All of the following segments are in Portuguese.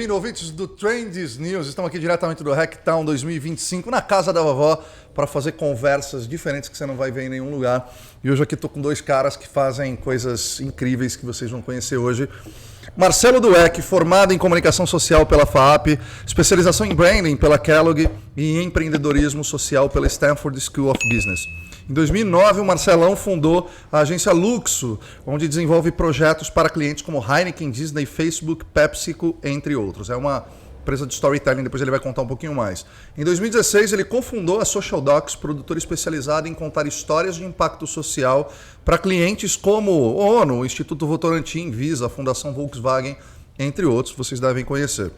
bem-vindo, ouvintes do Trends News. Estamos aqui diretamente do Hacktown 2025, na casa da vovó, para fazer conversas diferentes que você não vai ver em nenhum lugar. E hoje aqui estou com dois caras que fazem coisas incríveis que vocês vão conhecer hoje. Marcelo Dweck, formado em comunicação social pela FAAP, especialização em branding pela Kellogg e em empreendedorismo social pela Stanford School of Business. Em 2009, o Marcelão fundou a agência Luxo, onde desenvolve projetos para clientes como Heineken, Disney, Facebook, PepsiCo, entre outros. É uma empresa de storytelling, depois ele vai contar um pouquinho mais. Em 2016, ele cofundou a Social Docs, produtora especializada em contar histórias de impacto social para clientes como ONU, Instituto Votorantim, Visa, Fundação Volkswagen, entre outros, vocês devem conhecer.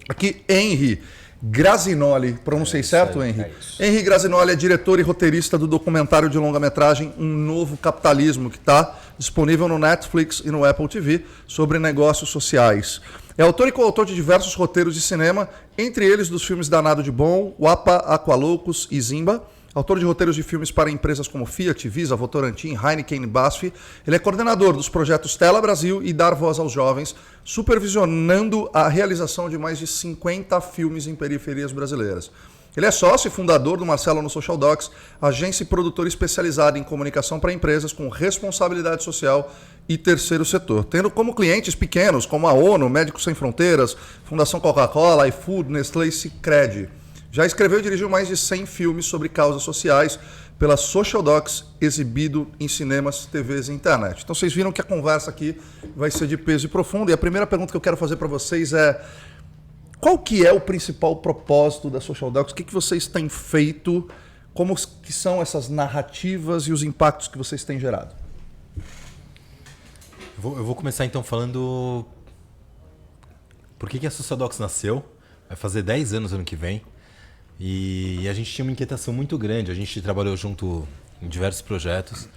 Aqui, Henry Grazinoli, pronunciei certo, Henry? Henry Grazinoli é diretor e roteirista do documentário de longa-metragem Um Novo Capitalismo, que está disponível no Netflix e no Apple TV, sobre negócios sociais. É autor e coautor de diversos roteiros de cinema, entre eles dos filmes Danado de Bom, Wapa, Aqualoucos e Zimba. Autor de roteiros de filmes para empresas como Fiat, Visa, Votorantim, Heineken e BASF. Ele é coordenador dos projetos Tela Brasil e Dar Voz aos Jovens, supervisionando a realização de mais de 50 filmes em periferias brasileiras. Ele é sócio e fundador do Marcelo no Social Docs, agência e produtora especializada em comunicação para empresas com responsabilidade social e terceiro setor, tendo como clientes pequenos como a ONU, Médicos Sem Fronteiras, Fundação Coca-Cola, iFood, Nestlé e Sicredi. Já escreveu e dirigiu mais de 100 filmes sobre causas sociais pela Social Docs, exibido em cinemas, TVs e internet. Então vocês viram que a conversa aqui vai ser de peso e profundo. E a primeira pergunta que eu quero fazer para vocês é: qual que é o principal propósito da Social Docs? O que vocês têm feito? Como que são essas narrativas e os impactos que vocês têm gerado? Eu vou começar então falando por que a Social Docs nasceu. Vai fazer 10 anos ano que vem. E a gente tinha uma inquietação muito grande. A gente trabalhou junto em diversos projetos,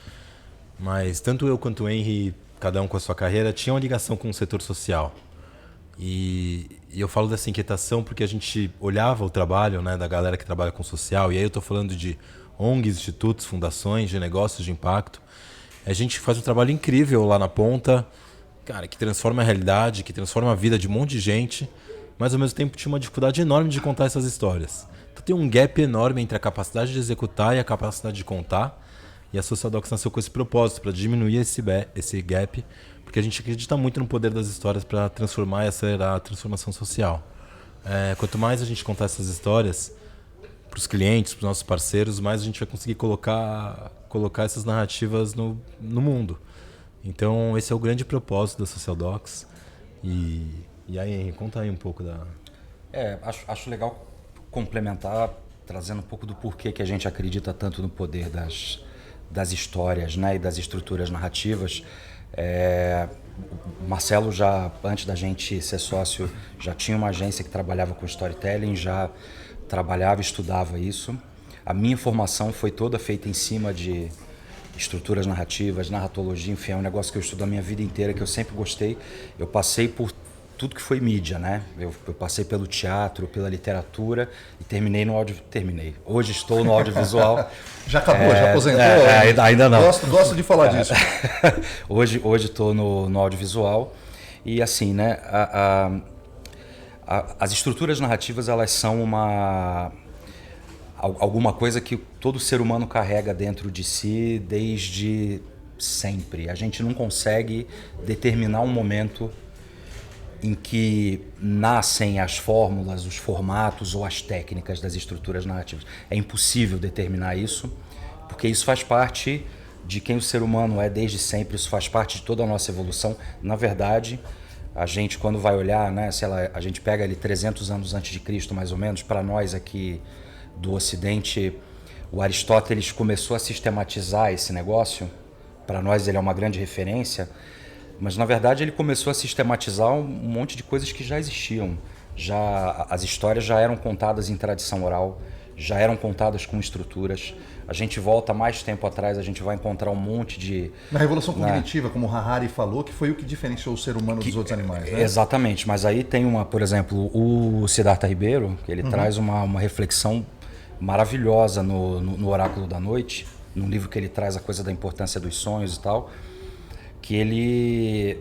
mas tanto eu quanto o Henry, cada um com a sua carreira, tinha uma ligação com o setor social. E eu falo dessa inquietação porque a gente olhava o trabalho, né, da galera que trabalha com social, e aí eu estou falando de ONGs, institutos, fundações, de negócios de impacto. A gente faz um trabalho incrível lá na ponta, cara, que transforma a realidade, que transforma a vida de um monte de gente, mas ao mesmo tempo tinha uma dificuldade enorme de contar essas histórias. Então tem um gap enorme entre a capacidade de executar e a capacidade de contar. E a Social Docs nasceu com esse propósito, para diminuir esse gap, porque a gente acredita muito no poder das histórias para transformar e acelerar a transformação social. Quanto mais a gente contar essas histórias para os clientes, para os nossos parceiros, mais a gente vai conseguir colocar essas narrativas no mundo. Então esse é o grande propósito da Social Docs. E aí, Henry, conta aí um pouco da... Acho legal complementar, trazendo um pouco do porquê que a gente acredita tanto no poder das histórias, né, e das estruturas narrativas. O Marcelo, já antes da gente ser sócio, já tinha uma agência que trabalhava com storytelling, já trabalhava e estudava isso. A minha formação foi toda feita em cima de estruturas narrativas, narratologia, enfim, é um negócio que eu estudo a minha vida inteira, que eu sempre gostei. Eu passei por tudo que foi mídia, né? Eu passei pelo teatro, pela literatura e terminei no audiovisual. Hoje estou no audiovisual. Já acabou, já aposentou? Ainda não. Gosto de falar disso. Hoje estou no audiovisual e assim, né? As estruturas narrativas, elas são alguma coisa que todo ser humano carrega dentro de si desde sempre. A gente não consegue determinar um momento em que nascem as fórmulas, os formatos ou as técnicas das estruturas narrativas. É impossível determinar isso, porque isso faz parte de quem o ser humano é desde sempre, isso faz parte de toda a nossa evolução. Na verdade, a gente, quando vai olhar, né, a gente pega ali 300 anos antes de Cristo, mais ou menos, para nós aqui do Ocidente, o Aristóteles começou a sistematizar esse negócio. Para nós ele é uma grande referência, mas na verdade ele começou a sistematizar um monte de coisas que já existiam. As histórias já eram contadas em tradição oral, já eram contadas com estruturas. A gente volta mais tempo atrás, a gente vai encontrar um monte de... Na Revolução Cognitiva, como o Harari falou, que foi o que diferenciou o ser humano dos outros animais, né? Exatamente, mas aí tem por exemplo, o Siddhartha Ribeiro, que ele traz uma reflexão maravilhosa no Oráculo da Noite, num livro que ele traz a coisa da importância dos sonhos e tal, que ele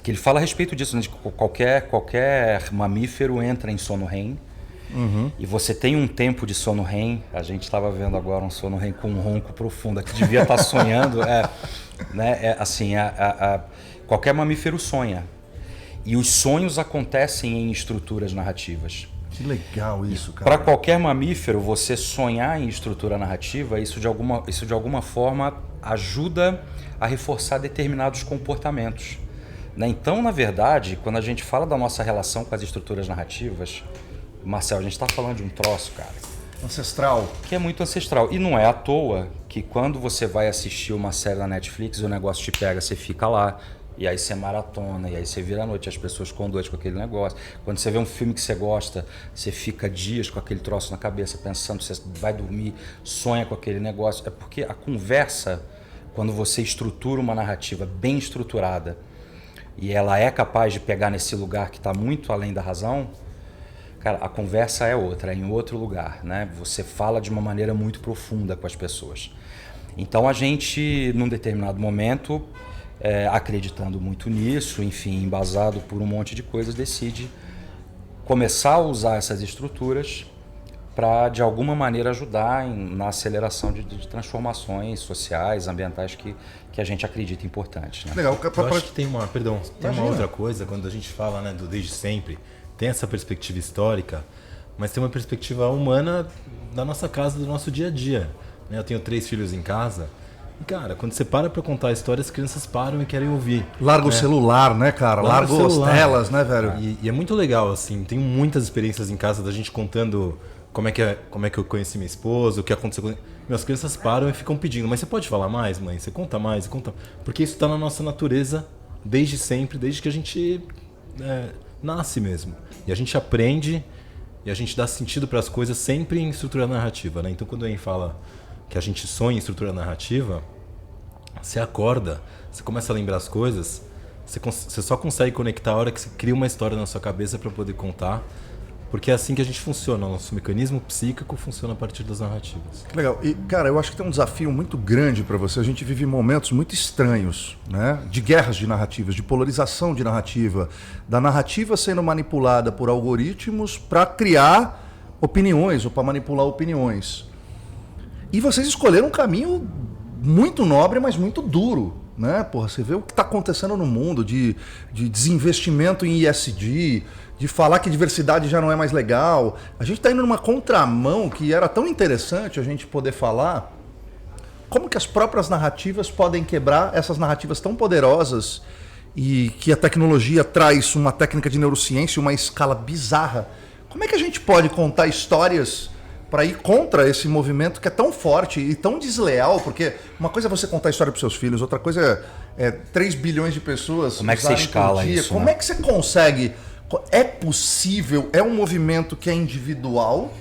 que ele fala a respeito disso, né? De qualquer mamífero entra em sono REM. E você tem um tempo de sono REM. A gente estava vendo agora um sono REM com um ronco profundo, que devia estar sonhando. Qualquer mamífero sonha. E os sonhos acontecem em estruturas narrativas. Que legal isso, cara. Para qualquer mamífero, você sonhar em estrutura narrativa, isso de alguma forma ajuda a reforçar determinados comportamentos. Né? Então, na verdade, quando a gente fala da nossa relação com as estruturas narrativas, Marcel, a gente está falando de um troço, cara. Ancestral. Que é muito ancestral. E não é à toa que quando você vai assistir uma série na Netflix, o negócio te pega, você fica lá, e aí você maratona, e aí você vira à noite, as pessoas ficam doidas com aquele negócio. Quando você vê um filme que você gosta, você fica dias com aquele troço na cabeça, pensando, você vai dormir, sonha com aquele negócio. É porque a conversa, quando você estrutura uma narrativa bem estruturada, e ela é capaz de pegar nesse lugar que está muito além da razão, cara, a conversa é outra, é em outro lugar, né? Você fala de uma maneira muito profunda com as pessoas. Então a gente, num determinado momento, acreditando muito nisso, enfim, embasado por um monte de coisas, decide começar a usar essas estruturas para, de alguma maneira, ajudar na aceleração de transformações sociais, ambientais que a gente acredita importantes. Né? Legal. Eu acho que tem uma outra coisa, quando a gente fala, né, do desde sempre, tem essa perspectiva histórica, mas tem uma perspectiva humana da nossa casa, do nosso dia a dia. Né? Eu tenho 3 filhos em casa, e, cara, quando você para contar a história, as crianças param e querem ouvir. Larga o celular, né, cara? Larga as telas, né, velho? E é muito legal, assim, tem muitas experiências em casa da gente contando como é que eu conheci minha esposa, o que aconteceu com... As crianças param e ficam pedindo, mas você pode falar mais, mãe? Você conta mais, conta... Porque isso está na nossa natureza desde sempre, desde que a gente nasce mesmo. E a gente aprende e a gente dá sentido para as coisas sempre em estrutura narrativa, né? Então, quando alguém fala que a gente sonha em estrutura narrativa, você acorda, você começa a lembrar as coisas, você só consegue conectar a hora que você cria uma história na sua cabeça para poder contar. Porque é assim que a gente funciona, o nosso mecanismo psíquico funciona a partir das narrativas. Legal. E, cara, eu acho que tem um desafio muito grande para você. A gente vive momentos muito estranhos, né? De guerras de narrativas, de polarização de narrativa, da narrativa sendo manipulada por algoritmos para criar opiniões ou para manipular opiniões. E vocês escolheram um caminho muito nobre, mas muito duro. Né? Porra, você vê o que está acontecendo no mundo de desinvestimento em ESG, de falar que diversidade já não é mais legal. A gente está indo numa contramão que era tão interessante a gente poder falar como que as próprias narrativas podem quebrar essas narrativas tão poderosas e que a tecnologia traz uma técnica de neurociência, uma escala bizarra. Como é que a gente pode contar histórias para ir contra esse movimento que é tão forte e tão desleal? Porque uma coisa é você contar a história para seus filhos, outra coisa é 3 bilhões de pessoas. Como é que você escala isso? Como é que você consegue? É possível? É um movimento que é individual?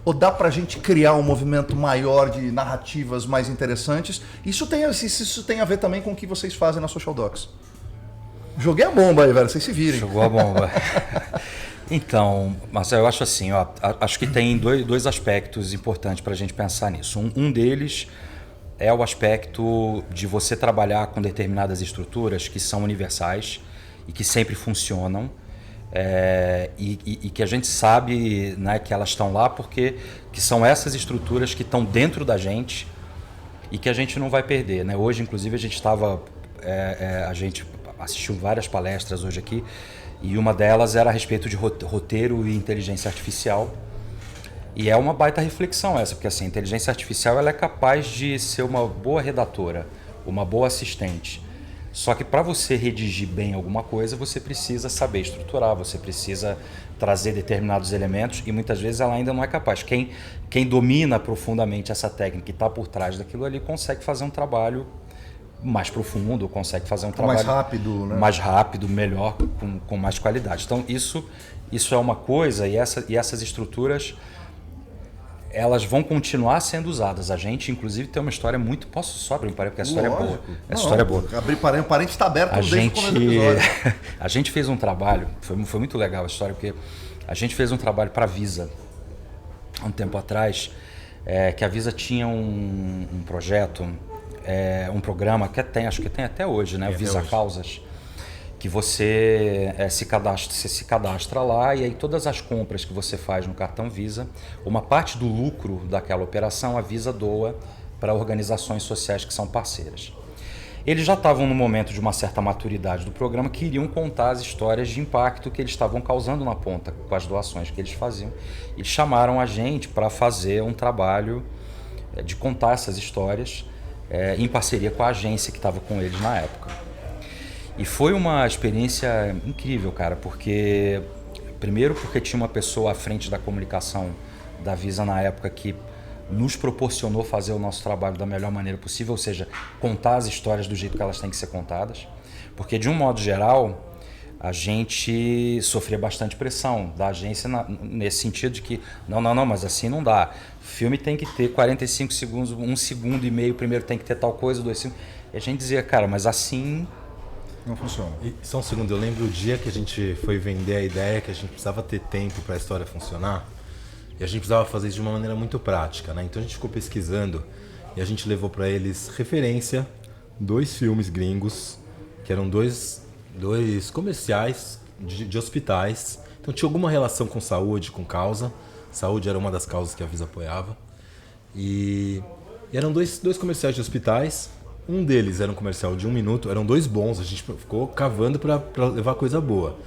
Ou dá pra gente criar um movimento maior de narrativas mais interessantes? Isso tem a ver também com o que vocês fazem na Social Docs. Joguei a bomba aí, velho. Vocês se virem. Jogou a bomba. Então, Marcelo, eu acho assim, acho que tem dois aspectos importantes para a gente pensar nisso. Um deles é o aspecto de você trabalhar com determinadas estruturas que são universais e que sempre funcionam, e que a gente sabe, né, que elas estão lá porque que são essas estruturas que estão dentro da gente e que a gente não vai perder. Né? Hoje, inclusive, a gente assistiu várias palestras hoje aqui, e uma delas era a respeito de roteiro e inteligência artificial. E é uma baita reflexão essa, porque assim, a inteligência artificial ela é capaz de ser uma boa redatora, uma boa assistente. Só que para você redigir bem alguma coisa, você precisa saber estruturar, você precisa trazer determinados elementos, e muitas vezes ela ainda não é capaz. Quem domina profundamente essa técnica e está por trás daquilo ali consegue fazer um trabalho mais profundo, consegue fazer um trabalho mais rápido, né? Mais rápido, melhor, com mais qualidade. Então isso é uma coisa, e essas estruturas elas vão continuar sendo usadas. A gente, inclusive, tem uma história muito... Posso só abrir um parênteses? Porque a história é boa. Essa história é boa. Abrir parênteses, o parênteses está aberto desde o começo do episódio. A gente fez um trabalho, foi muito legal a história, porque a gente fez um trabalho para a Visa, há um tempo atrás, que a Visa tinha um projeto, um programa que acho que tem até hoje, né? Visa hoje. Causas, que você se cadastra lá e aí todas as compras que você faz no cartão Visa, uma parte do lucro daquela operação a Visa doa para organizações sociais que são parceiras. Eles já estavam no momento de uma certa maturidade do programa, que iriam contar as histórias de impacto que eles estavam causando na ponta com as doações que eles faziam. Eles chamaram a gente para fazer um trabalho de contar essas histórias em parceria com a agência que estava com eles na época. E foi uma experiência incrível, cara, primeiro porque tinha uma pessoa à frente da comunicação da Visa na época que nos proporcionou fazer o nosso trabalho da melhor maneira possível, ou seja, contar as histórias do jeito que elas têm que ser contadas. Porque, de um modo geral, a gente sofria bastante pressão da agência nesse sentido de que não, mas assim não dá. O filme tem que ter 45 segundos, 1 segundo e meio, primeiro tem que ter tal coisa, 2 segundos. E a gente dizia, cara, mas assim... Não funciona. E só um segundo, eu lembro o dia que a gente foi vender a ideia que a gente precisava ter tempo para a história funcionar e a gente precisava fazer isso de uma maneira muito prática, né? Então a gente ficou pesquisando e a gente levou para eles referência 2 filmes gringos que eram dois comerciais de hospitais. Então tinha alguma relação com saúde, com causa. Saúde era uma das causas que a Visa apoiava. E eram dois comerciais de hospitais. Um deles era um comercial de 1 minuto, eram 2 bons, a gente ficou cavando para levar coisa boa.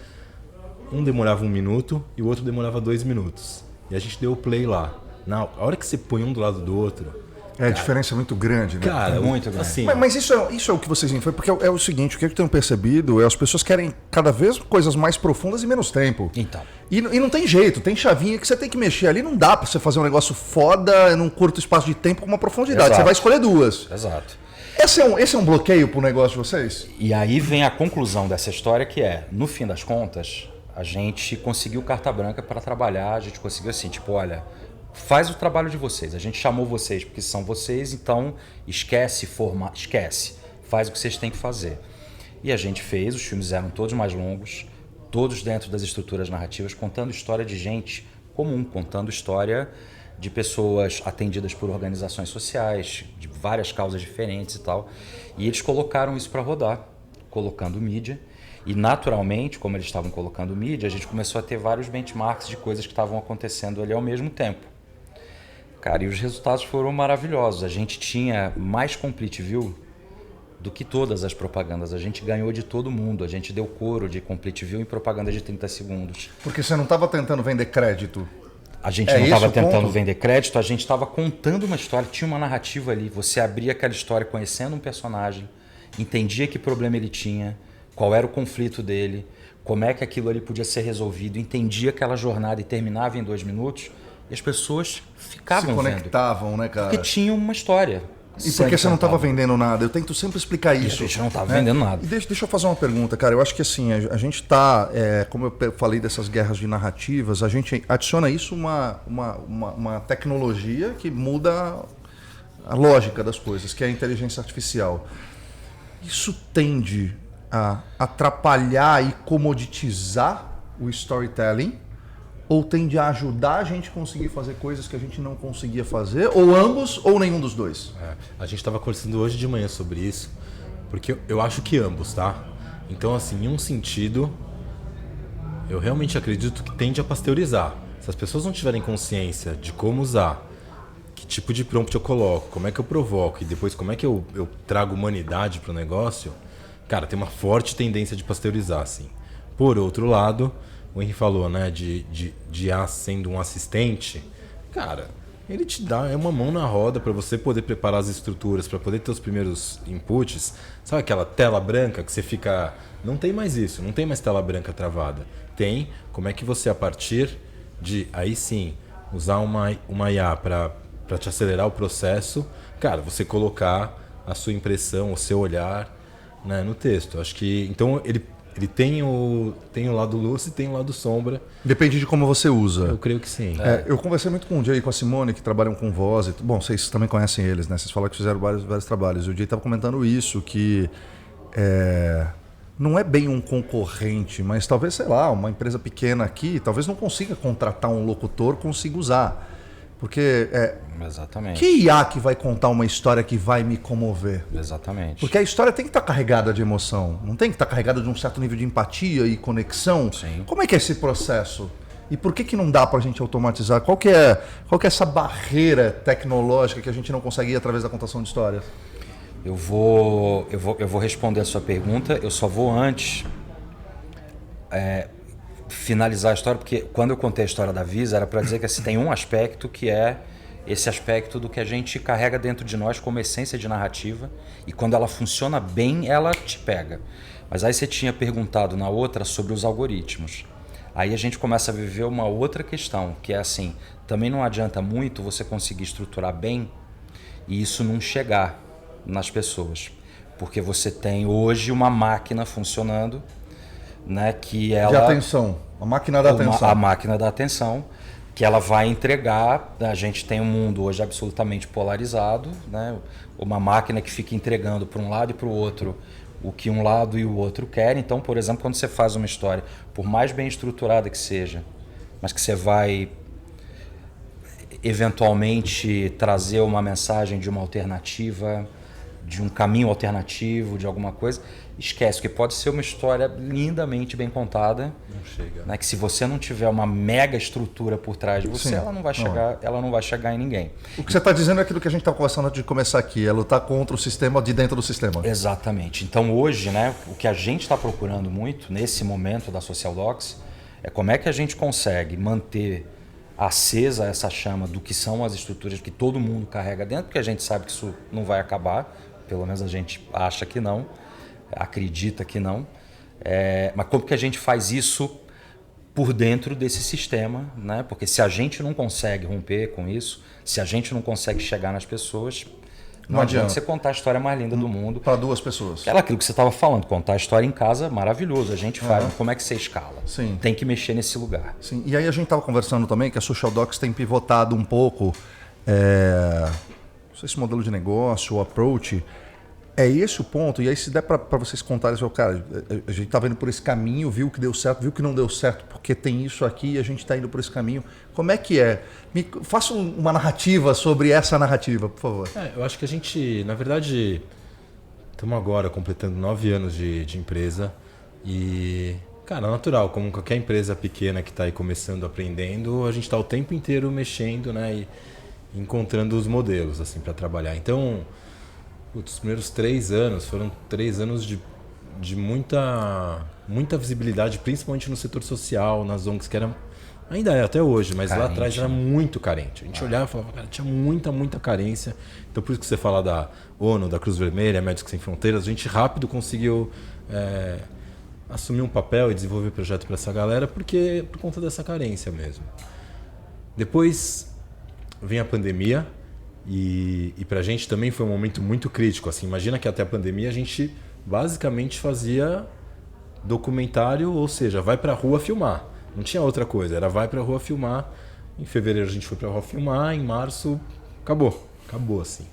Um demorava 1 minuto e o outro demorava 2 minutos. E a gente deu o play lá. A hora que você põe um do lado do outro... A diferença é muito grande, né? Cara, muito grande. Assim, Mas isso é o que vocês veem, porque é o seguinte, o que eu tenho percebido é as pessoas querem cada vez coisas mais profundas e menos tempo. Então. E não tem jeito, tem chavinha que você tem que mexer ali, não dá pra você fazer um negócio foda num curto espaço de tempo com uma profundidade. Exato. Você vai escolher 2. Exato. Esse é um bloqueio pro negócio de vocês? E aí vem a conclusão dessa história, que é, no fim das contas, a gente conseguiu carta branca para trabalhar, a gente conseguiu assim, tipo, olha, faz o trabalho de vocês, a gente chamou vocês porque são vocês, então esquece, faz o que vocês têm que fazer. E a gente fez, os filmes eram todos mais longos, todos dentro das estruturas narrativas, contando história de gente comum, contando história de pessoas atendidas por organizações sociais, de várias causas diferentes e tal. E eles colocaram isso para rodar, colocando mídia. E naturalmente, como eles estavam colocando mídia, a gente começou a ter vários benchmarks de coisas que estavam acontecendo ali ao mesmo tempo. Cara, e os resultados foram maravilhosos. A gente tinha mais complete view do que todas as propagandas. A gente ganhou de todo mundo. A gente deu coro de complete view em propaganda de 30 segundos. Porque você não estava tentando vender crédito. A gente não estava tentando vender crédito, a gente estava contando uma história, tinha uma narrativa ali. Você abria aquela história conhecendo um personagem, entendia que problema ele tinha, qual era o conflito dele, como é que aquilo ali podia ser resolvido, entendia aquela jornada e terminava em 2 minutos, e as pessoas ficavam Se conectavam, vendo, né, cara? porque tinham uma história. E porque você não estava vendendo nada? Eu tento sempre explicar isso. A gente não estava vendendo nada. E deixa eu fazer uma pergunta, cara. Eu acho que assim, a gente está, como eu falei dessas guerras de narrativas, a gente adiciona isso uma tecnologia que muda a lógica das coisas, que é a inteligência artificial. Isso tende a atrapalhar e comoditizar o storytelling? Ou tende a ajudar a gente a conseguir fazer coisas que a gente não conseguia fazer? Ou ambos, ou nenhum dos dois? A gente estava conversando hoje de manhã sobre isso, porque eu acho que ambos, tá? Então, assim, em um sentido, eu realmente acredito que tende a pasteurizar. Se as pessoas não tiverem consciência de como usar, que tipo de prompt eu coloco, como é que eu provoco e depois como é que eu trago humanidade para o negócio, cara, tem uma forte tendência de pasteurizar, assim. Por outro lado, o Henry falou, né, de IA sendo um assistente, cara, ele te dá uma mão na roda para você poder preparar as estruturas, para poder ter os primeiros inputs. Sabe aquela tela branca que você fica... Não tem mais isso, não tem mais tela branca travada. Tem como é que você, a partir de, aí sim, usar uma IA para te acelerar o processo, cara, você colocar a sua impressão, o seu olhar, né, no texto. Acho que, então, ele tem o lado luz e tem o lado sombra. Depende de como você usa. Eu creio que sim. Eu conversei muito com o Jay e com a Simone, que trabalham com voz. Bom, vocês também conhecem eles, né? Vocês falaram que fizeram vários trabalhos. O Jay estava comentando isso, que não é bem um concorrente, mas talvez, sei lá, uma empresa pequena aqui, talvez não consiga contratar um locutor, consiga usar. Porque Exatamente. que IA que vai contar uma história que vai me comover? Exatamente. Porque a história tem que estar carregada de emoção, não tem que estar carregada de um certo nível de empatia e conexão. Sim. Como é que é esse processo? E por que não dá para a gente automatizar? Qual que é essa barreira tecnológica que a gente não consegue ir através da contação de histórias? Eu vou responder a sua pergunta, eu só vou antes finalizar a história, porque quando eu contei a história da Visa, era para dizer que assim, tem um aspecto que é esse aspecto do que a gente carrega dentro de nós como essência de narrativa, e quando ela funciona bem, ela te pega. Mas aí você tinha perguntado na outra sobre os algoritmos. Aí a gente começa a viver uma outra questão, que é assim, também não adianta muito você conseguir estruturar bem e isso não chegar nas pessoas. Porque você tem hoje uma máquina funcionando, né, que ela... De atenção, a máquina da atenção. A máquina da atenção, que ela vai entregar, a gente tem um mundo hoje absolutamente polarizado, né, uma máquina que fica entregando para um lado e para o outro o que um lado e o outro querem. Então, por exemplo, quando você faz uma história, por mais bem estruturada que seja, mas que você vai eventualmente trazer uma mensagem de uma alternativa, de um caminho alternativo, de alguma coisa, esquece que pode ser uma história lindamente bem contada, Não chega. né, que se você não tiver uma mega estrutura por trás de você, Sim. ela não vai chegar em ninguém. O que você está dizendo é aquilo que a gente estava conversando antes de começar aqui, é lutar contra o sistema de dentro do sistema. Exatamente. Então hoje, né, o que a gente está procurando muito nesse momento da Social Docs é como é que a gente consegue manter acesa essa chama do que são as estruturas que todo mundo carrega dentro, porque a gente sabe que isso não vai acabar, pelo menos a gente acha que não, acredita que não. Mas como que a gente faz isso por dentro desse sistema, né? Porque se a gente não consegue romper com isso, se a gente não consegue chegar nas pessoas, não adianta você contar a história mais linda do mundo. Para duas pessoas. Era aquilo que você estava falando, contar a história em casa, maravilhoso, a gente faz, mas como é que você escala? Sim. Tem que mexer nesse lugar. Sim. E aí a gente estava conversando também que a Social Docs tem pivotado um pouco, não sei se modelo de negócio, o approach. É esse o ponto, e aí se der para vocês contarem, cara, a gente está vendo por esse caminho, viu que deu certo, viu que não deu certo, porque tem isso aqui e a gente está indo por esse caminho. Como é que é? Faça uma narrativa sobre essa narrativa, por favor. Eu acho que a gente, na verdade, estamos agora completando 9 anos de empresa e, cara, natural, como qualquer empresa pequena que está aí começando, aprendendo, a gente está o tempo inteiro mexendo, né, e encontrando os modelos assim para trabalhar. Então, os primeiros 3 anos foram 3 anos de muita visibilidade, principalmente no setor social, nas ONGs, que ainda é até hoje, mas carente, lá atrás era muito carente. A gente olhava e falava, cara, tinha muita carência. Então por isso que você fala da ONU, da Cruz Vermelha, Médicos Sem Fronteiras, a gente rápido conseguiu assumir um papel e desenvolver projeto para essa galera, por conta dessa carência mesmo. Depois vem a pandemia, e para a gente também foi um momento muito crítico. Assim, imagina que até a pandemia a gente basicamente fazia documentário, ou seja, vai para a rua filmar. Não tinha outra coisa, era vai para a rua filmar. Em fevereiro a gente foi para a rua filmar, em março acabou assim.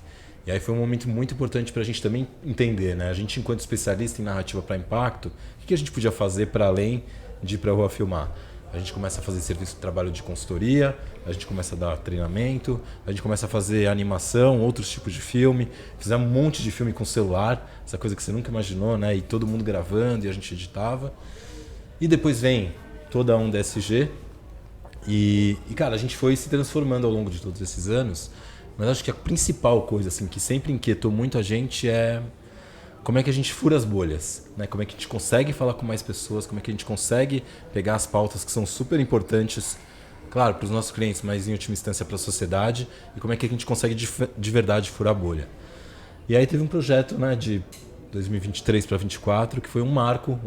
E aí foi um momento muito importante para a gente também entender, né? A gente, enquanto especialista em narrativa para impacto, o que a gente podia fazer para além de ir para a rua filmar? A gente começa a fazer serviço de trabalho de consultoria, a gente começa a dar treinamento, a gente começa a fazer animação, outros tipos de filme. Fizemos um monte de filme com celular, essa coisa que você nunca imaginou, né? E todo mundo gravando e a gente editava. E depois vem toda a onda SG. E, cara, a gente foi se transformando ao longo de todos esses anos. Mas acho que a principal coisa assim, que sempre inquietou muito a gente é como é que a gente fura as bolhas, né? Como é que a gente consegue falar com mais pessoas, como é que a gente consegue pegar as pautas que são super importantes, claro, para os nossos clientes, mas em última instância para a sociedade, e como é que a gente consegue de verdade furar a bolha. E aí teve um projeto, né, de 2023 para 2024, que foi um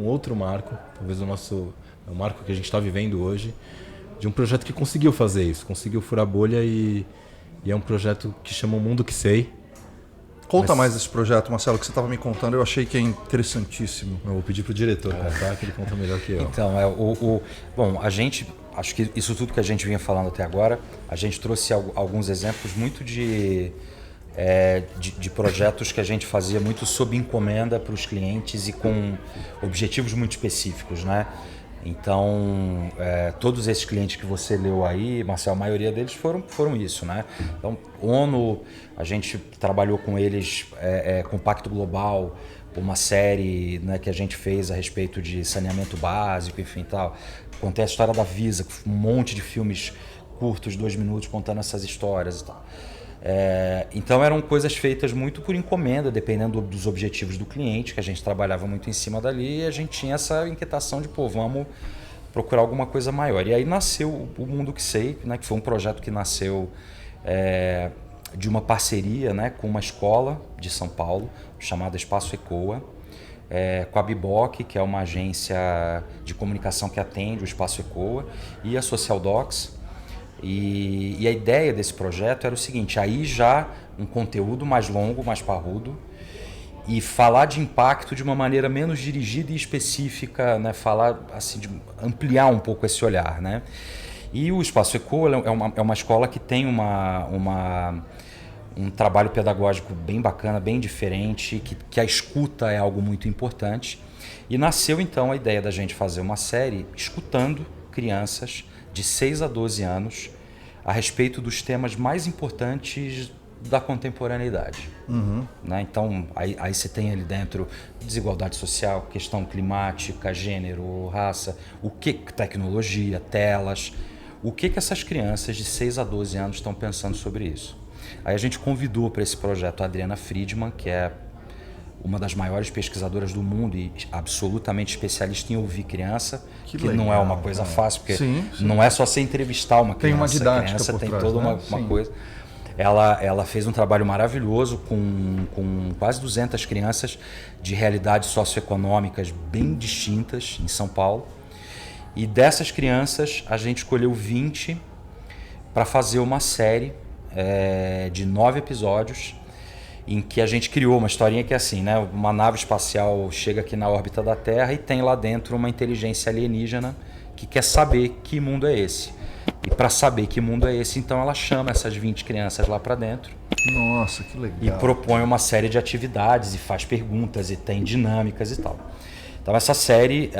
outro marco, talvez o marco que a gente está vivendo hoje, de um projeto que conseguiu fazer isso, conseguiu furar a bolha e é um projeto que chama O Mundo Que Sei. Conta mais desse projeto, Marcelo, que você estava me contando, eu achei que é interessantíssimo. Eu vou pedir para o diretor contar, que ele conta melhor que eu. Então, bom, a gente, acho que isso tudo que a gente vinha falando até agora, a gente trouxe alguns exemplos muito de projetos que a gente fazia muito sob encomenda para os clientes e com objetivos muito específicos, né? Então, todos esses clientes que você leu aí, Marcel, a maioria deles foram isso, né? Então, ONU, a gente trabalhou com eles com o Pacto Global, uma série, né, que a gente fez a respeito de saneamento básico, enfim, tal. Contei a história da Visa, um monte de filmes curtos, 2 minutos, contando essas histórias e tal. Então eram coisas feitas muito por encomenda, dependendo dos objetivos do cliente, que a gente trabalhava muito em cima dali, e a gente tinha essa inquietação de, vamos procurar alguma coisa maior. E aí nasceu o Mundo Que Sei, né, que foi um projeto que nasceu de uma parceria, né, com uma escola de São Paulo, chamada Espaço Ecoa, com a Biboc, que é uma agência de comunicação que atende o Espaço Ecoa, e a Social Docs. E a ideia desse projeto era o seguinte, aí já um conteúdo mais longo, mais parrudo, e falar de impacto de uma maneira menos dirigida e específica, né? Falar assim, de ampliar um pouco esse olhar, né? E o Espaço Eco é uma escola que tem um trabalho pedagógico bem bacana, bem diferente, que a escuta é algo muito importante. E nasceu então a ideia da gente fazer uma série escutando crianças de 6 a 12 anos a respeito dos temas mais importantes da contemporaneidade. Né? Então, aí você tem ali dentro desigualdade social, questão climática, gênero, raça, tecnologia, telas. O que essas crianças de 6 a 12 anos estão pensando sobre isso? Aí a gente convidou para esse projeto a Adriana Friedman, que é uma das maiores pesquisadoras do mundo e absolutamente especialista em ouvir criança, que legal, não é uma coisa fácil, porque não é só você entrevistar uma criança. Tem uma didática, a criança tem toda uma coisa. Ela fez um trabalho maravilhoso com quase 200 crianças de realidades socioeconômicas bem distintas em São Paulo. E dessas crianças, a gente escolheu 20 para fazer uma série de 9 episódios, em que a gente criou uma historinha que é assim, né? Uma nave espacial chega aqui na órbita da Terra e tem lá dentro uma inteligência alienígena que quer saber que mundo é esse. E para saber que mundo é esse, então ela chama essas 20 crianças lá para dentro. Nossa, que legal. E propõe uma série de atividades e faz perguntas e tem dinâmicas e tal. Então essa série,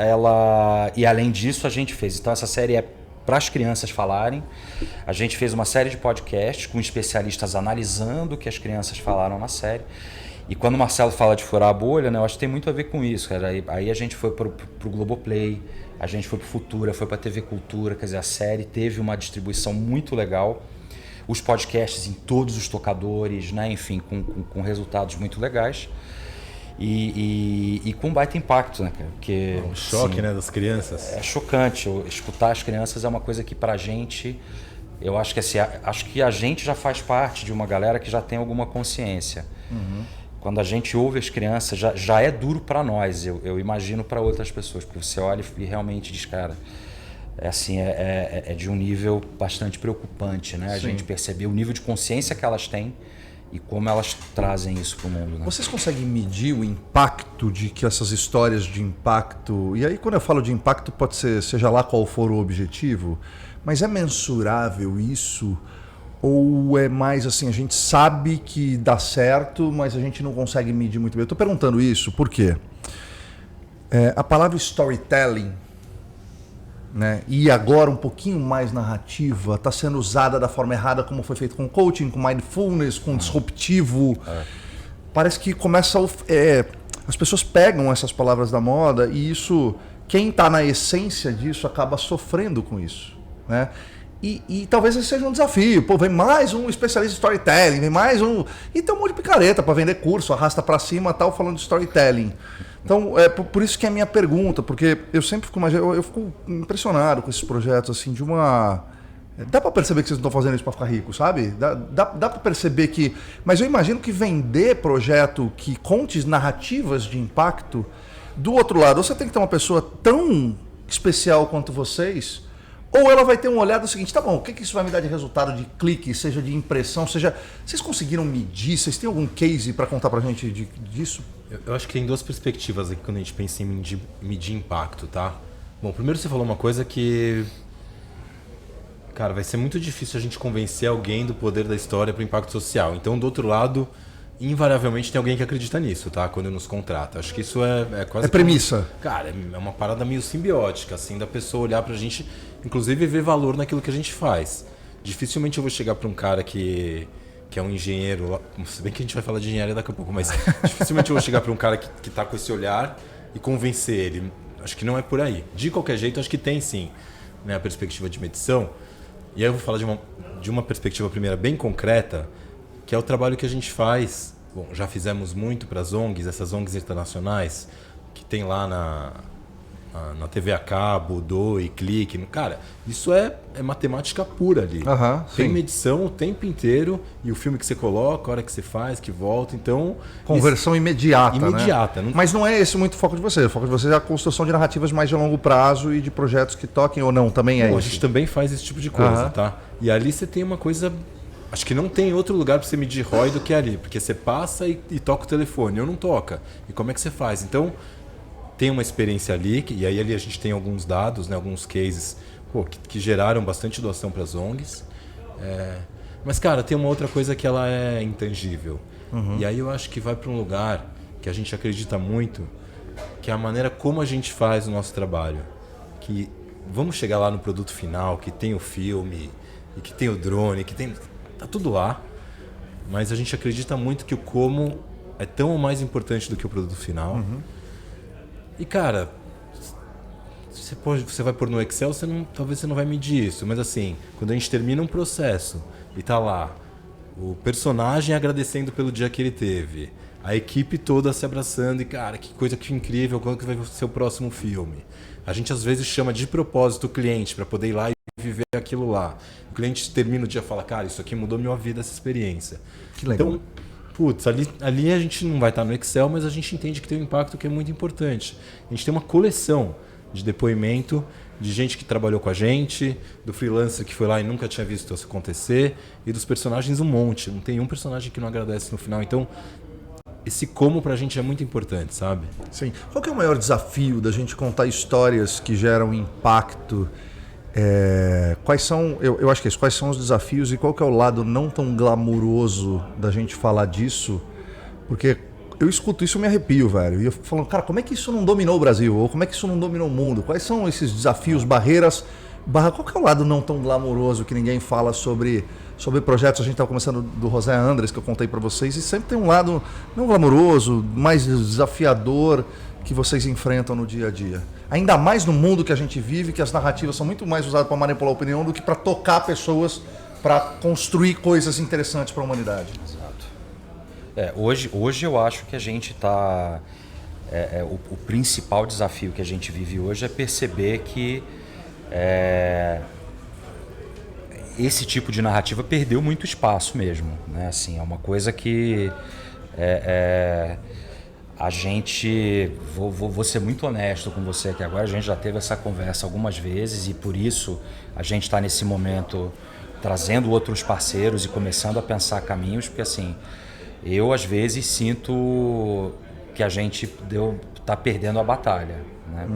e além disso a gente fez. Então essa série é para as crianças falarem. A gente fez uma série de podcasts com especialistas analisando o que as crianças falaram na série. E quando o Marcelo fala de furar a bolha, né, eu acho que tem muito a ver com isso, cara. Aí a gente foi pro Globoplay, a gente foi pro Futura, foi pra TV Cultura, quer dizer, a série teve uma distribuição muito legal. Os podcasts em todos os tocadores, né, enfim, com resultados muito legais. E com baita impacto, né, cara? Porque, um choque, assim, né, das crianças. É chocante. Escutar as crianças é uma coisa que pra gente, eu acho que assim, acho que a gente já faz parte de uma galera que já tem alguma consciência. Quando a gente ouve as crianças, já é duro para nós, eu imagino para outras pessoas, porque você olha e realmente diz, cara, é de um nível bastante preocupante, né? A gente perceber o nível de consciência que elas têm e como elas trazem isso para o mundo. Né? Vocês conseguem medir o impacto de que essas histórias de impacto... E aí quando eu falo de impacto pode ser, seja lá qual for o objetivo, mas é mensurável isso? Ou é mais assim, a gente sabe que dá certo, mas a gente não consegue medir muito bem? Eu estou perguntando isso porque a palavra storytelling, né, e agora um pouquinho mais narrativa, está sendo usada da forma errada, como foi feito com coaching, com mindfulness, com disruptivo. Parece que começa as pessoas pegam essas palavras da moda e isso, quem está na essência disso acaba sofrendo com isso, né? E talvez esse seja um desafio. Pô, vem mais um especialista em storytelling, vem mais um... E tem um monte de picareta para vender curso, arrasta para cima tal, falando de storytelling. Então, por isso que é a minha pergunta, porque eu sempre fico eu fico impressionado com esses projetos, assim, de uma... Dá para perceber que vocês não estão fazendo isso para ficar rico, sabe? Dá para perceber que... Mas eu imagino que vender projeto que conte narrativas de impacto, do outro lado, você tem que ter uma pessoa tão especial quanto vocês... Ou ela vai ter um olhar do seguinte, tá bom, o que isso vai me dar de resultado de clique, seja de impressão, seja... Vocês conseguiram medir? Vocês têm algum case para contar pra gente disso? Eu acho que tem duas perspectivas aqui quando a gente pensa em medir impacto, tá? Bom, primeiro você falou uma coisa que... Cara, vai ser muito difícil a gente convencer alguém do poder da história para o impacto social. Então, do outro lado, invariavelmente tem alguém que acredita nisso, tá? Quando nos contrata. Acho que isso é quase... É premissa. Cara, é uma parada meio simbiótica, assim, da pessoa olhar pra gente, inclusive ver valor naquilo que a gente faz. Dificilmente eu vou chegar pra um cara que é um engenheiro, se bem que a gente vai falar de engenharia daqui a pouco, mas dificilmente eu vou chegar pra um cara que tá com esse olhar e convencer ele. Acho que não é por aí. De qualquer jeito, acho que tem sim, né, a perspectiva de medição. E aí eu vou falar de uma perspectiva primeira bem concreta, que é o trabalho que a gente faz. Bom, já fizemos muito para as ONGs, essas ONGs internacionais, que tem lá na TV a cabo, Doe, Clique. Cara, isso é matemática pura ali. Tem sim. medição o tempo inteiro, e o filme que você coloca, a hora que você faz, que volta, então... Conversão imediata, imediata, né? Não... Mas não é esse muito o foco de você. O foco de você é a construção de narrativas mais de longo prazo e de projetos que toquem ou não, também é Bom, isso. a gente também faz esse tipo de coisa, tá? E ali você tem uma coisa... Acho que não tem outro lugar para você medir ROI do que ali, porque você passa e toca o telefone, eu não toca. E como é que você faz? Então, tem uma experiência ali, e aí ali a gente tem alguns dados, né, alguns cases que geraram bastante doação para as ONGs. Mas, cara, tem uma outra coisa que ela é intangível. E aí eu acho que vai para um lugar que a gente acredita muito, que é a maneira como a gente faz o nosso trabalho. Que vamos chegar lá no produto final, que tem o filme, e que tem o drone, que tem... Tá tudo lá, mas a gente acredita muito que o como é tão ou mais importante do que o produto final. E, cara, você vai pôr no Excel, talvez você não vai medir isso, mas assim, quando a gente termina um processo e tá lá o personagem agradecendo pelo dia que ele teve, a equipe toda se abraçando e, cara, que coisa que incrível, quando que vai ser o próximo filme? A gente às vezes chama de propósito o cliente para poder ir lá e viver aquilo lá. O cliente termina o dia e fala, cara, isso aqui mudou minha vida, essa experiência. Que legal. Então, putz, ali a gente não vai estar no Excel, mas a gente entende que tem um impacto que é muito importante. A gente tem uma coleção de depoimento de gente que trabalhou com a gente, do freelancer que foi lá e nunca tinha visto isso acontecer, e dos personagens um monte. Não tem um personagem que não agradece no final. Então, esse como pra gente é muito importante, sabe? Sim. Qual que é o maior desafio da gente contar histórias que geram impacto? Quais são, eu acho que é isso, quais são os desafios e qual que é o lado não tão glamuroso da gente falar disso? Porque eu escuto isso e me arrepio, velho. E eu fico falando, cara, como é que isso não dominou o Brasil? Ou como é que isso não dominou o mundo? Quais são esses desafios, barreiras? Qual que é o lado não tão glamuroso que ninguém fala sobre projetos? A gente estava começando do José Andres, que eu contei para vocês, e sempre tem um lado não glamuroso, mais desafiador que vocês enfrentam no dia a dia. Ainda mais no mundo que a gente vive, que as narrativas são muito mais usadas para manipular a opinião do que para tocar pessoas, para construir coisas interessantes para a humanidade. Exato. Hoje eu acho que a gente está... o principal desafio que a gente vive hoje é perceber que esse tipo de narrativa perdeu muito espaço mesmo, né? Assim, é uma coisa que a gente... Vou ser muito honesto com você aqui agora, a gente já teve essa conversa algumas vezes e por isso a gente está nesse momento trazendo outros parceiros e começando a pensar caminhos, porque assim, eu às vezes sinto que a gente está perdendo a batalha, né?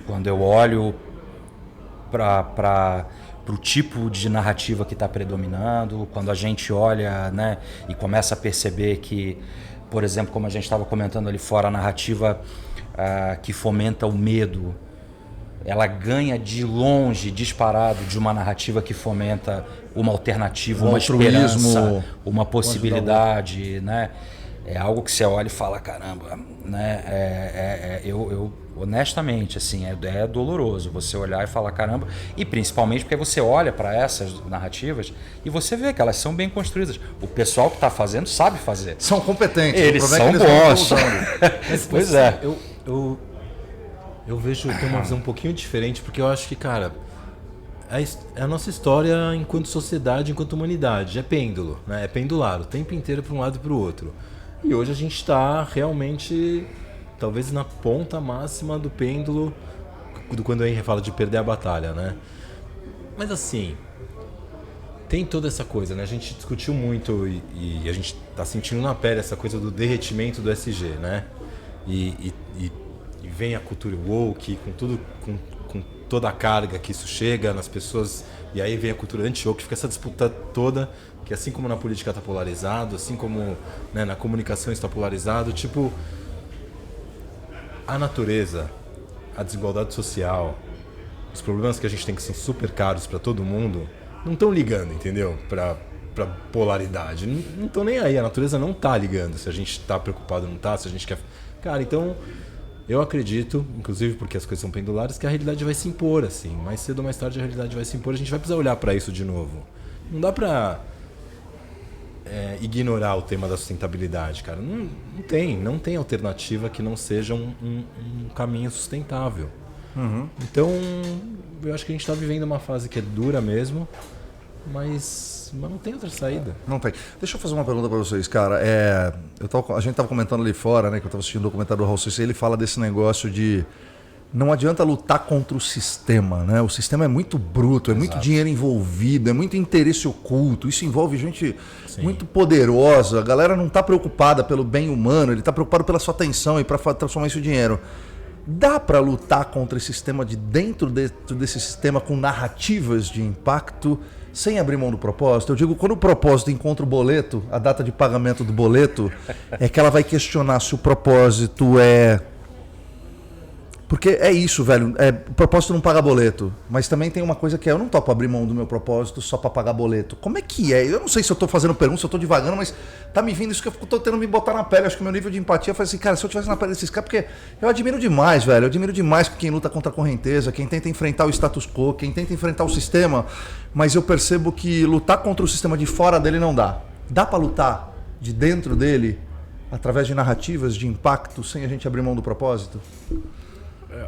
Quando eu olho para o tipo de narrativa que está predominando, quando a gente olha, né, e começa a perceber que, por exemplo, como a gente estava comentando ali fora, a narrativa que fomenta o medo, ela ganha de longe, disparado, de uma narrativa que fomenta uma alternativa, uma esperança, uma possibilidade, né? É algo que você olha e fala, caramba, né? Eu honestamente, assim, é doloroso você olhar e falar, caramba, e principalmente porque você olha para essas narrativas e você vê que elas são bem construídas. O pessoal que está fazendo sabe fazer. São competentes. Eles são bons. Pois é. Eu vejo que tem uma visão um pouquinho diferente, porque eu acho que, cara, é a nossa história enquanto sociedade, enquanto humanidade. É pêndulo, né? É pendular o tempo inteiro para um lado e para o outro. E hoje a gente está realmente, talvez na ponta máxima do pêndulo, quando a Henry fala de perder a batalha, né? Mas assim, tem toda essa coisa, né? A gente discutiu muito e a gente está sentindo na pele essa coisa do derretimento do SG, né? E vem a cultura woke, com toda a carga que isso chega nas pessoas, e aí vem a cultura anti-woke, fica essa disputa toda, que assim como na política está polarizado, assim como, né, na comunicação está polarizado, tipo, a natureza, a desigualdade social, os problemas que a gente tem que são super caros para todo mundo, não estão ligando, entendeu? Para polaridade. Não estão nem aí, a natureza não está ligando se a gente está preocupado ou não está, se a gente quer... Cara, então... Eu acredito, inclusive porque as coisas são pendulares, que a realidade vai se impor, assim. Mais cedo ou mais tarde a realidade vai se impor. A gente vai precisar olhar para isso de novo. Não dá para ignorar o tema da sustentabilidade, cara. Não tem alternativa que não seja um caminho sustentável. Uhum. Então, eu acho que a gente está vivendo uma fase que é dura mesmo, mas não tem outra saída. Não tem. Deixa eu fazer uma pergunta para vocês, cara. A gente estava comentando ali fora, né, que eu estava assistindo o documentário do Raul Seixas, ele fala desse negócio de não adianta lutar contra o sistema, né? O sistema é muito bruto, é muito dinheiro envolvido, é muito interesse oculto, isso envolve gente muito poderosa, a galera não está preocupada pelo bem humano, ele está preocupado pela sua atenção e para transformar isso em dinheiro. Dá para lutar contra esse sistema dentro desse sistema com narrativas de impacto sem abrir mão do propósito? Eu digo, quando o propósito encontra o boleto, a data de pagamento do boleto, é que ela vai questionar se o propósito é... Porque é isso, velho. O propósito não paga boleto. Mas também tem uma coisa que eu não topo abrir mão do meu propósito só para pagar boleto. Como é que é? Eu não sei se eu tô fazendo pergunta, se eu tô devagando, mas tá me vindo isso que eu tô tendo me botar na pele. Acho que o meu nível de empatia foi assim, cara, se eu tivesse na pele desses caras, porque eu admiro demais, velho. Eu admiro demais quem luta contra a correnteza, quem tenta enfrentar o status quo, quem tenta enfrentar o sistema. Mas eu percebo que lutar contra o sistema de fora dele não dá. Dá para lutar de dentro dele através de narrativas de impacto sem a gente abrir mão do propósito?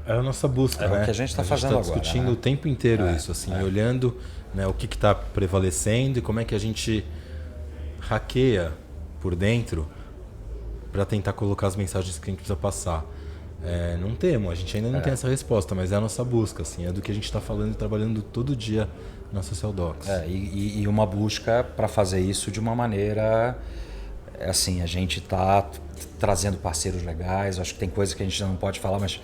É a nossa busca, né? O que a gente está fazendo agora. Discutindo o tempo inteiro isso, assim, olhando, né, o que está prevalecendo e como é que a gente hackeia por dentro para tentar colocar as mensagens que a gente precisa passar. Não temos, a gente ainda não tem essa resposta, mas é a nossa busca, assim, é do que a gente está falando e trabalhando todo dia na Social Docs. E uma busca para fazer isso de uma maneira, assim, a gente está trazendo parceiros legais, acho que tem coisas que a gente não pode falar, mas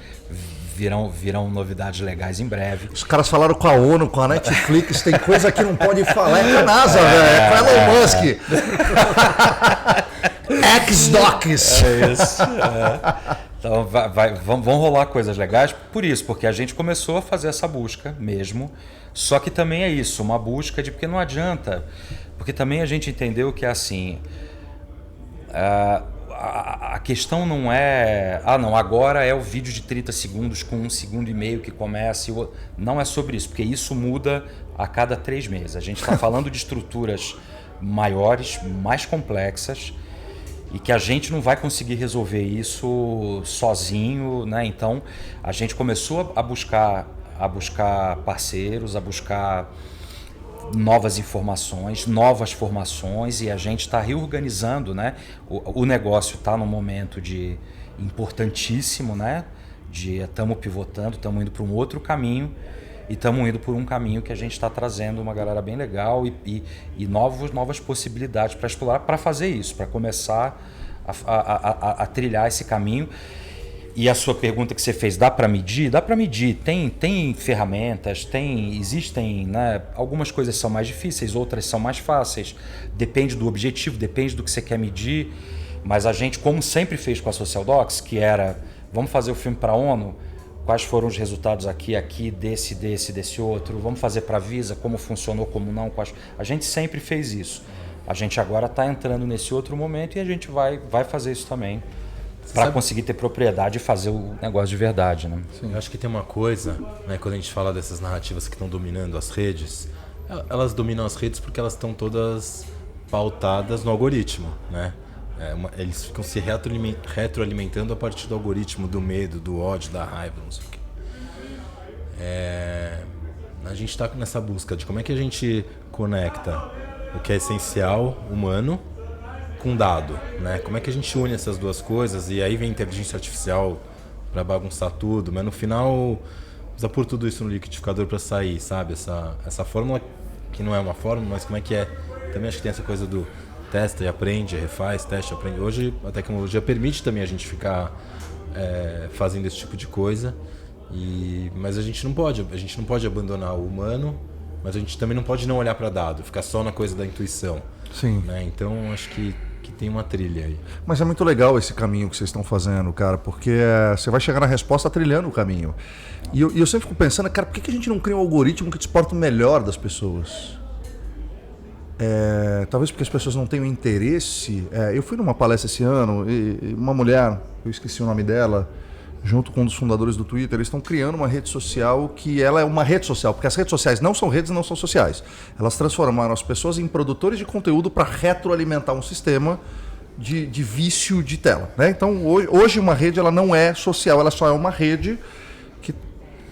virão novidades legais em breve. Os caras falaram com a ONU, com a Netflix, tem coisa que não pode falar, é com a NASA, velho, é com Elon Musk. Ex-Docs. É isso. Então vão rolar coisas legais por isso, porque a gente começou a fazer essa busca mesmo, só que também é isso, uma busca porque não adianta, porque também a gente entendeu que é assim... A questão não é... não, agora é o vídeo de 30 segundos com 1,5 segundos que começa. Não é sobre isso, porque isso muda a cada 3 meses. A gente está falando de estruturas maiores, mais complexas, e que a gente não vai conseguir resolver isso sozinho, né? Então, a gente começou a buscar parceiros, a buscar novas informações, novas formações, e a gente está reorganizando, né? O negócio está num momento importantíssimo, né? Estamos pivotando, estamos indo para um outro caminho e estamos indo por um caminho que a gente está trazendo uma galera bem legal e novas possibilidades para explorar, para fazer isso, para começar a trilhar esse caminho. E a sua pergunta que você fez, dá para medir? Dá para medir. Tem ferramentas, existem, né? Algumas coisas são mais difíceis, outras são mais fáceis. Depende do objetivo, depende do que você quer medir. Mas a gente, como sempre fez com a Social Docs, que era, vamos fazer o filme para a ONU, quais foram os resultados aqui, desse outro, vamos fazer para a Visa, como funcionou, como não. A gente sempre fez isso. A gente agora está entrando nesse outro momento e a gente vai fazer isso também. Para conseguir ter propriedade e fazer o negócio de verdade, né? Sim. Eu acho que tem uma coisa, né, quando a gente fala dessas narrativas que estão dominando as redes, elas dominam as redes porque elas estão todas pautadas no algoritmo, né? Eles ficam se retroalimentando a partir do algoritmo, do medo, do ódio, da raiva, não sei o quê. A gente está nessa busca de como é que a gente conecta o que é essencial, humano, com dado, né? Como é que a gente une essas duas coisas? E aí vem a inteligência artificial para bagunçar tudo, mas no final precisa pôr tudo isso no liquidificador para sair, sabe? Essa fórmula que não é uma fórmula, mas como é que é? Também acho que tem essa coisa do testa e aprende, refaz, testa, aprende. Hoje a tecnologia permite também a gente ficar fazendo esse tipo de coisa Mas a gente não pode abandonar o humano, mas a gente também não pode não olhar para dado, ficar só na coisa da intuição. Sim. Né? Então acho que tem uma trilha aí. Mas é muito legal esse caminho que vocês estão fazendo, cara, porque você vai chegar na resposta trilhando o caminho. E eu sempre fico pensando, cara, por que a gente não cria um algoritmo que desporta o melhor das pessoas? Talvez porque as pessoas não tenham interesse. Eu fui numa palestra esse ano e uma mulher, eu esqueci o nome dela, junto com um dos fundadores do Twitter, eles estão criando uma rede social que ela é uma rede social, porque as redes sociais não são redes e não são sociais. Elas transformaram as pessoas em produtores de conteúdo para retroalimentar um sistema de vício de tela. Né? Então, hoje uma rede ela não é social, ela só é uma rede que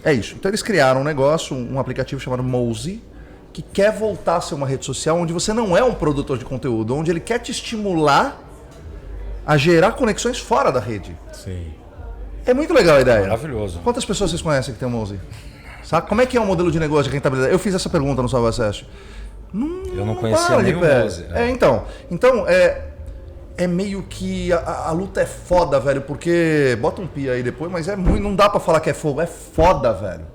é isso. Então, eles criaram um negócio, um aplicativo chamado Mozy, que quer voltar a ser uma rede social onde você não é um produtor de conteúdo, onde ele quer te estimular a gerar conexões fora da rede. Sim. É muito legal a ideia. Maravilhoso. Quantas pessoas vocês conhecem que tem o Mozy? Sabe? Como é que é o modelo de negócio de rentabilidade? Eu fiz essa pergunta no Salve Acesso. Eu não conhecia nem o Mozy. Então, é meio que a luta é foda, velho, porque... Bota um pi aí depois, mas é muito, não dá pra falar que é fogo. É foda, velho.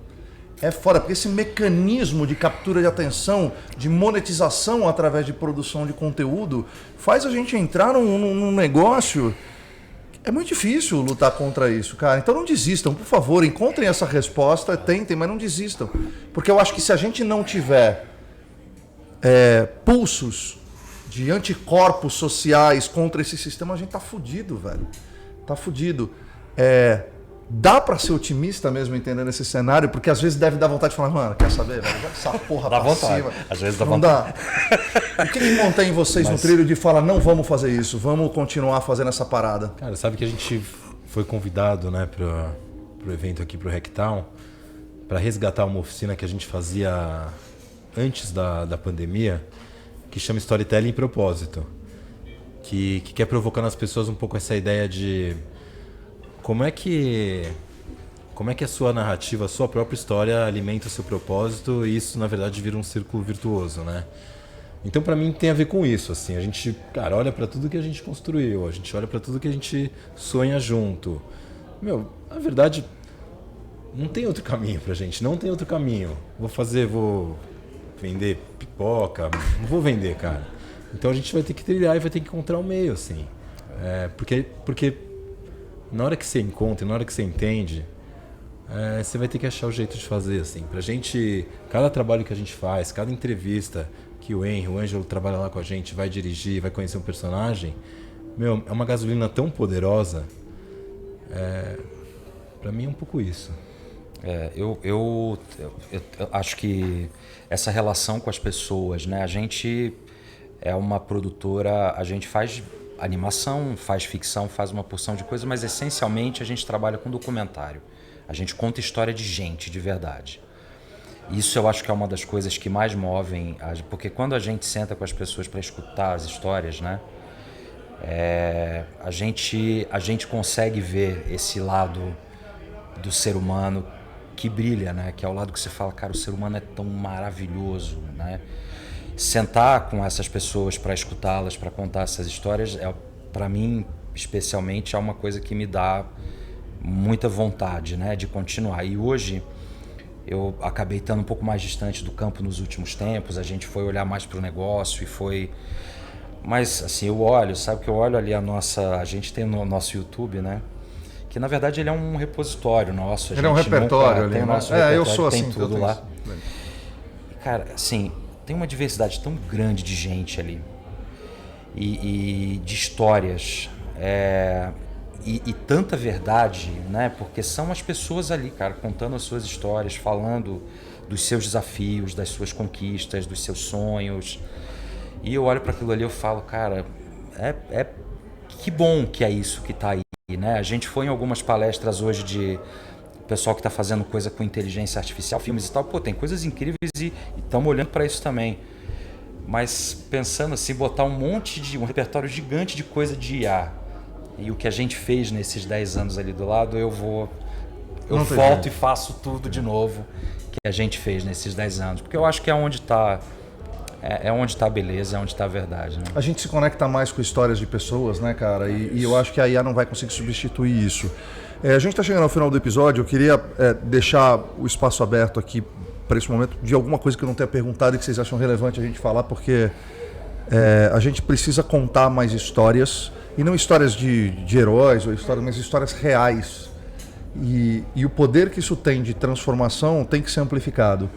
É foda, porque esse mecanismo de captura de atenção, de monetização através de produção de conteúdo, faz a gente entrar num negócio... É muito difícil lutar contra isso, cara. Então não desistam, por favor, encontrem essa resposta, tentem, mas não desistam. Porque eu acho que se a gente não tiver pulsos de anticorpos sociais contra esse sistema, a gente tá fudido, velho. Tá fudido. Dá pra ser otimista mesmo entendendo esse cenário, porque às vezes deve dar vontade de falar, mano, quer saber, velho? Joga essa porra dá pra vontade. cima. Às vezes dá não vontade. Dá. O que mantém vocês no trilho de falar, não vamos fazer isso, vamos continuar fazendo essa parada? Cara, sabe que a gente foi convidado, né, pro evento aqui pro Hacktown, para resgatar uma oficina que a gente fazia antes da pandemia, que chama Storytelling em Propósito, que quer provocar nas pessoas um pouco essa ideia de como é que a sua narrativa, a sua própria história alimenta o seu propósito e isso, na verdade, vira um círculo virtuoso, né? Então, pra mim, tem a ver com isso, assim. A gente, cara, olha pra tudo que a gente construiu, a gente olha pra tudo que a gente sonha junto. Na verdade, não tem outro caminho pra gente, não tem outro caminho. Vou vender pipoca, não vou vender, cara. Então, a gente vai ter que trilhar e vai ter que encontrar um meio, assim. Porque na hora que você encontra, na hora que você entende, você vai ter que achar o jeito de fazer, assim. Pra gente, cada trabalho que a gente faz, cada entrevista que o Ângelo trabalha lá com a gente, vai dirigir, vai conhecer um personagem, é uma gasolina tão poderosa. Pra mim é um pouco isso. Eu acho que essa relação com as pessoas, né? A gente é uma produtora, a gente faz animação, faz ficção, faz uma porção de coisa, mas essencialmente a gente trabalha com documentário. A gente conta história de gente, de verdade. Isso eu acho que é uma das coisas que mais movem, porque quando a gente senta com as pessoas para escutar as histórias, né, a gente consegue ver esse lado do ser humano que brilha, né, que é o lado que você fala, cara, o ser humano é tão maravilhoso, né? Sentar com essas pessoas para escutá-las, para contar essas histórias, para mim, especialmente, é uma coisa que me dá muita vontade, né, de continuar. E hoje eu acabei estando um pouco mais distante do campo nos últimos tempos, a gente foi olhar mais para o negócio e foi... Mas, assim, eu olho, sabe que eu olho ali a gente tem no nosso YouTube, né, que na verdade ele é um repositório nosso. Ele é um repertório ali, tem o né? nosso repertório, eu sou tem assim. tudo lá. E, cara, assim, tem uma diversidade tão grande de gente ali e de histórias e tanta verdade, né? Porque são as pessoas ali, cara, contando as suas histórias, falando dos seus desafios, das suas conquistas, dos seus sonhos. E eu olho para aquilo ali e eu falo, cara, que bom que é isso que tá aí, né? A gente foi em algumas palestras hoje de pessoal que está fazendo coisa com inteligência artificial, filmes e tal, tem coisas incríveis e estamos olhando para isso também. Mas pensando assim, botar um repertório gigante de coisa de IA e o que a gente fez nesses 10 anos ali do lado, eu volto e faço tudo de novo que a gente fez nesses 10 anos. Porque eu acho que é onde está é onde está a beleza, é onde está a verdade. Né? A gente se conecta mais com histórias de pessoas, né, cara? E eu acho que a IA não vai conseguir substituir isso. A gente está chegando ao final do episódio, eu queria deixar o espaço aberto aqui para esse momento de alguma coisa que eu não tenha perguntado e que vocês acham relevante a gente falar, porque a gente precisa contar mais histórias, e não histórias de heróis, ou histórias, mas histórias reais. E o poder que isso tem de transformação tem que ser amplificado.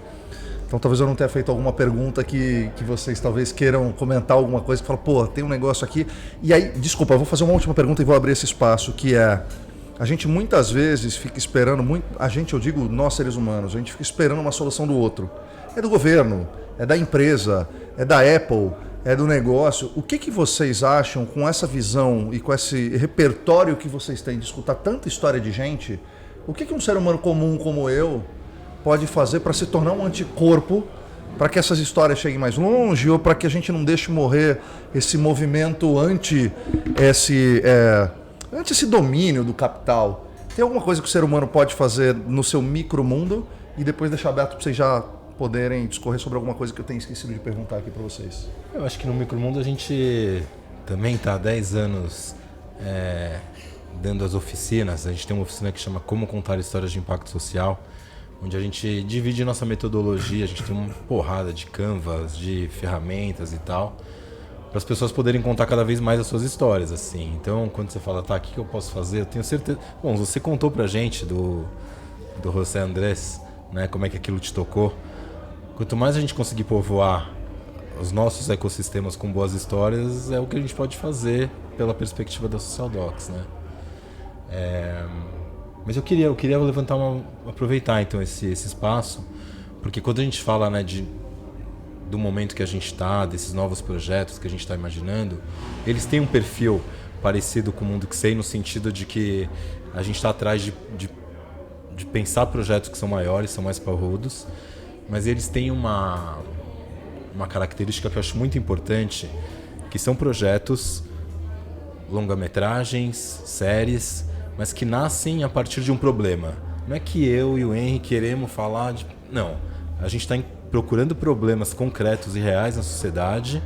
Então talvez eu não tenha feito alguma pergunta que vocês talvez queiram comentar alguma coisa, que fala, pô, tem um negócio aqui. E aí, desculpa, eu vou fazer uma última pergunta e vou abrir esse espaço, que é, a gente muitas vezes fica esperando, eu digo nós seres humanos, a gente fica esperando uma solução do outro. É do governo, é da empresa, é da Apple, é do negócio. O que vocês acham com essa visão e com esse repertório que vocês têm de escutar tanta história de gente? O que um ser humano comum como eu pode fazer para se tornar um anticorpo, para que essas histórias cheguem mais longe, ou para que a gente não deixe morrer esse movimento anti esse domínio do capital? Tem alguma coisa que o ser humano pode fazer no seu micromundo e depois deixar aberto para vocês já poderem discorrer sobre alguma coisa que eu tenho esquecido de perguntar aqui para vocês? Eu acho que no micromundo a gente também está há 10 anos dando as oficinas. A gente tem uma oficina que chama Como Contar Histórias de Impacto Social, onde a gente divide nossa metodologia, a gente tem uma porrada de canvas, de ferramentas e tal, para as pessoas poderem contar cada vez mais as suas histórias, assim. Então, quando você fala, tá, o que eu posso fazer? Eu tenho certeza... Bom, você contou pra gente do José Andrés, né, como é que aquilo te tocou. Quanto mais a gente conseguir povoar os nossos ecossistemas com boas histórias, é o que a gente pode fazer pela perspectiva da Social Docs, né? Mas eu queria aproveitar então esse espaço, porque quando a gente fala, né, do momento que a gente está, desses novos projetos que a gente está imaginando, eles têm um perfil parecido com o Mundo que Sei, no sentido de que a gente está atrás de pensar projetos que são maiores, são mais parrudos, mas eles têm uma característica que eu acho muito importante, que são projetos, longa-metragens, séries, mas que nascem a partir de um problema. Não é que eu e o Henry queremos falar de... Não, a gente está procurando problemas concretos e reais na sociedade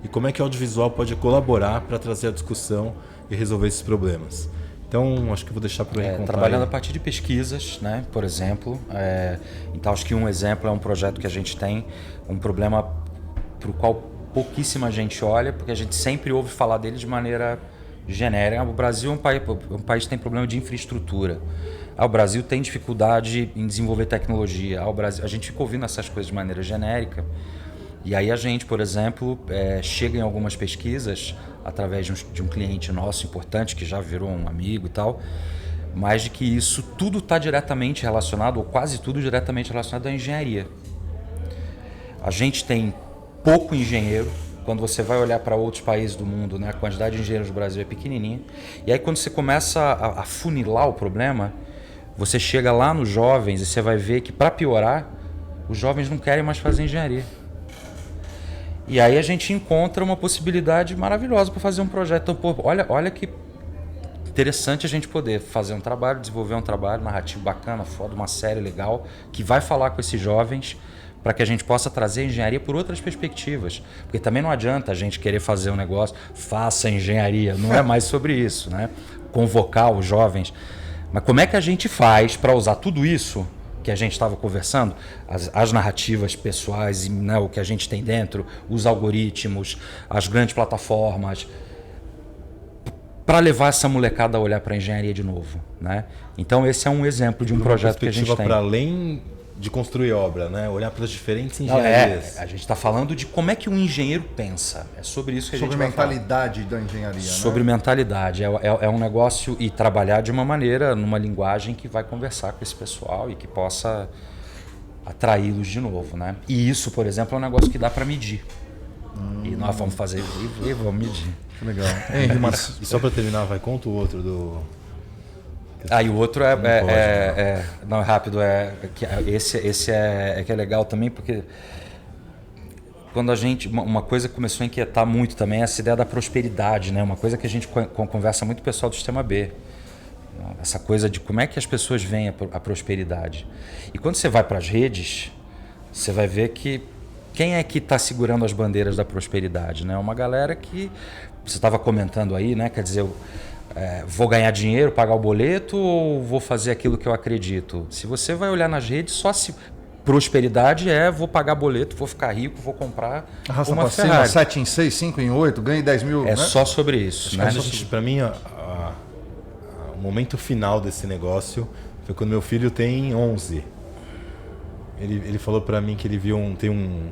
e como é que o audiovisual pode colaborar para trazer a discussão e resolver esses problemas. Então, acho que eu vou deixar para o Henry contar. Trabalhando a partir de pesquisas, né, por exemplo. Então, acho que um exemplo é um projeto que a gente tem, um problema para o qual pouquíssima gente olha, porque a gente sempre ouve falar dele de maneira genérica. O Brasil é um país que tem problema de infraestrutura. O Brasil tem dificuldade em desenvolver tecnologia. A gente fica ouvindo essas coisas de maneira genérica. E aí a gente, por exemplo, chega em algumas pesquisas, através de um cliente nosso importante, que já virou um amigo e tal, mas de que isso tudo está diretamente relacionado, ou quase tudo diretamente relacionado à engenharia. A gente tem pouco engenheiro. Quando você vai olhar para outros países do mundo, né, a quantidade de engenheiros do Brasil é pequenininha. E aí quando você começa a funilar o problema, você chega lá nos jovens e você vai ver que, para piorar, os jovens não querem mais fazer engenharia. E aí a gente encontra uma possibilidade maravilhosa para fazer um projeto. Então, pô, olha que interessante a gente poder fazer um trabalho, desenvolver um trabalho narrativo bacana, foda, uma série legal, que vai falar com esses jovens, para que a gente possa trazer a engenharia por outras perspectivas. Porque também não adianta a gente querer fazer um negócio, faça engenharia, não é mais sobre isso, né? Convocar os jovens. Mas como é que a gente faz para usar tudo isso que a gente estava conversando, as narrativas pessoais, né, o que a gente tem dentro, os algoritmos, as grandes plataformas, para levar essa molecada a olhar para a engenharia de novo, né? Então esse é um exemplo de um projeto que a gente tem. Para além de construir obra, né? Olhar para as diferentes engenharias. A gente está falando de como é que um engenheiro pensa. É sobre isso que a gente vai falar. Sobre mentalidade da engenharia, Sobre mentalidade. É um negócio, e trabalhar de uma maneira, numa linguagem que vai conversar com esse pessoal e que possa atraí-los de novo, né? E isso, por exemplo, é um negócio que dá para medir. E nós vamos fazer e vamos medir. Que legal. E só para terminar, conta o outro do... E o outro não, é rápido, esse é legal também, porque quando a gente, uma coisa que começou a inquietar muito também é essa ideia da prosperidade, né? Uma coisa que a gente conversa muito com o pessoal do Sistema B, essa coisa de como é que as pessoas veem a prosperidade. E quando você vai para as redes, você vai ver que Quem é que está segurando as bandeiras da prosperidade? Né? Uma galera que você estava comentando aí, né? Quer dizer, vou ganhar dinheiro, pagar o boleto ou vou fazer aquilo que eu acredito? Se você vai olhar nas redes, só se prosperidade vou pagar boleto, vou ficar rico, vou comprar Arrasta uma pra cima, Ferrari. 7 em 6, 5 em 8, ganhe 10 mil. É né? só sobre isso. Né? Para mim, o momento final desse negócio foi quando meu filho tem 11. Ele falou para mim que ele viu tem um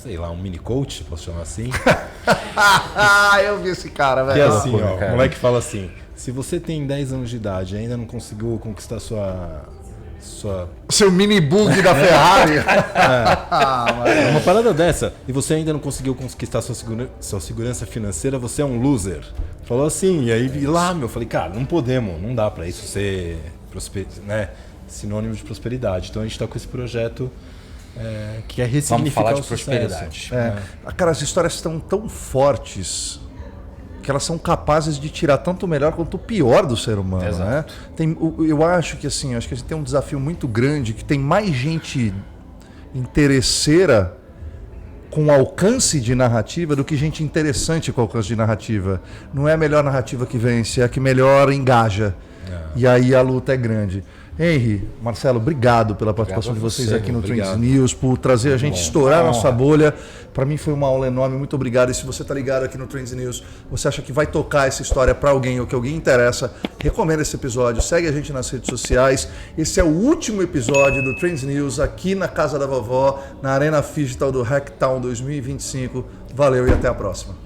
sei lá, um mini coach, posso chamar assim? Eu vi esse cara, velho. Que é assim, loucura, ó, cara. o moleque fala assim, se você tem 10 anos de idade e ainda não conseguiu conquistar sua Seu mini bug da Ferrari. É uma parada dessa. E você ainda não conseguiu conquistar sua segurança financeira, você é um loser. Falou assim, e aí lá, eu falei, cara, não dá pra isso ser né, sinônimo de prosperidade. Então a gente tá com esse projeto que é ressignificar Vamos falar de o sucesso. prosperidade. Cara, as histórias estão tão fortes que elas são capazes de tirar tanto o melhor quanto o pior do ser humano. Exato. Né? Eu acho que a gente tem um desafio muito grande, que tem mais gente interesseira com alcance de narrativa do que gente interessante com alcance de narrativa. Não é a melhor narrativa que vence, é a que melhor engaja. E aí a luta é grande. Henry, Marcelo, obrigado pela participação de vocês aqui no Trends News, por trazer a gente, estourar a nossa bolha. Para mim foi uma aula enorme, muito obrigado. E se você está ligado aqui no Trends News, você acha que vai tocar essa história para alguém ou que alguém interessa, recomenda esse episódio, segue a gente nas redes sociais. Esse é o último episódio do Trends News aqui na Casa da Vovó, na Arena Digital do Hacktown 2025. Valeu e até a próxima.